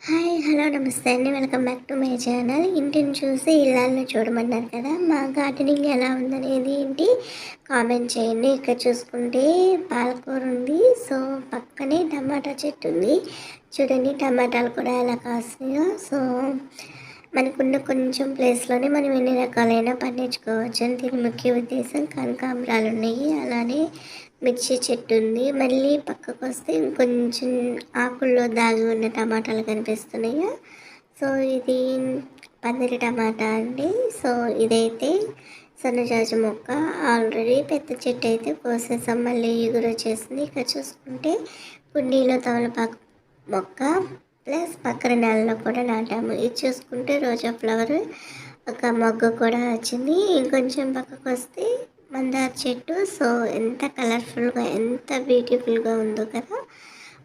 Hi! Hello! నమస్తే అండి. Welcome back to my channel. ఇంటిని చూసి ఇల్లాలని చూడమన్నారు కదా! మా గార్డెనింగ్ ఎలా ఉందనేది కామెంట్ చేయండి. ఇక్కడ చూసుకుంటే పాలకూర ఉంది. సో, పక్కనే టమాటా చెట్టు ఉంది. చూడండి టమాటాలు కూడా ఎలా కాస్తున్నాయో. సో, మనకున్న కొంచెం ప్లేస్‌లోనే మనం ఎన్ని రకాలైన పండించుకోవచ్చు అని దీని ముఖ్య ఉద్దేశం. కనకాంబరాలు ఉన్నాయి. అలానే మిర్చి చెట్టు ఉంది. మళ్ళీ పక్కకొస్తే ఇంకొంచెం ఆకుల్లో దాగి ఉన్న టమాటాలు కనిపిస్తున్నాయి. సో, ఇది పందిరి టమాటా అండి. సో, ఇదైతే సన్నజాజి మొక్క. ఆల్రెడీ పెద్ద చెట్టు అయితే కోసేసాం. మళ్ళీ ఇగురొచ్చేసింది. ఇక్కడ చూసుకుంటే కుండీలో తమలపాకు మొక్క ప్లస్ పక్కన నెలలో కూడా నాటాము. ఇది చూసుకుంటే రోజా ఫ్లవర్ ఒక మొగ్గ కూడా వచ్చింది. ఇంకొంచెం పక్కకు వస్తే మందార చెట్టు. సో, ఎంత కలర్ఫుల్గా ఎంత బ్యూటిఫుల్గా ఉందో కదా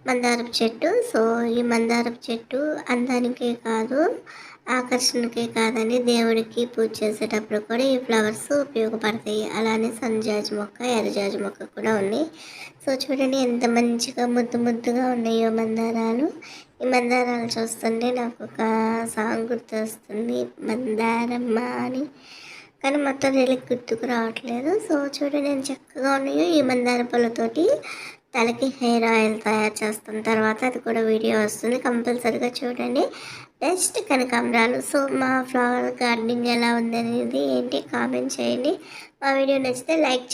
మందారపు చెట్టు. సో, ఈ మందారపు చెట్టు అందానికే కాదు, ఆకర్షణకే కాదండి, దేవుడికి పూజ చేసేటప్పుడు కూడా ఈ ఫ్లవర్స్ ఉపయోగపడతాయి. అలానే సన్నజాజి మొక్క, ఎర్రజాజి మొక్క కూడా ఉన్నాయి. సో, చూడండి ఎంత మంచిగా ముద్దు ముద్దుగా ఉన్నాయో మందారాలు. ఈ మందారాలు చూస్తుంటే నాకు ఒక సాంగ్ గుర్తొస్తుంది, మందారమ్మ అని. కానీ మొత్తం లిరిక్ గుర్తుకు రావట్లేదు. సో, చూడండి ఎంత చక్కగా ఉన్నాయో. ఈ మందార పూలతోటి తలకి హెయిర్ ఆయిల్ తయారు చేస్తాం. తర్వాత అది కూడా వీడియో వస్తుంది, కంపల్సరీగా చూడండి. బెస్ట్ కనకాంబరాలు. సో, మా ఫ్లవర్ గార్డెనింగ్ ఎలా ఉందనేది కామెంట్ చేయండి. మా వీడియో నచ్చితే లైక్ చేయండి.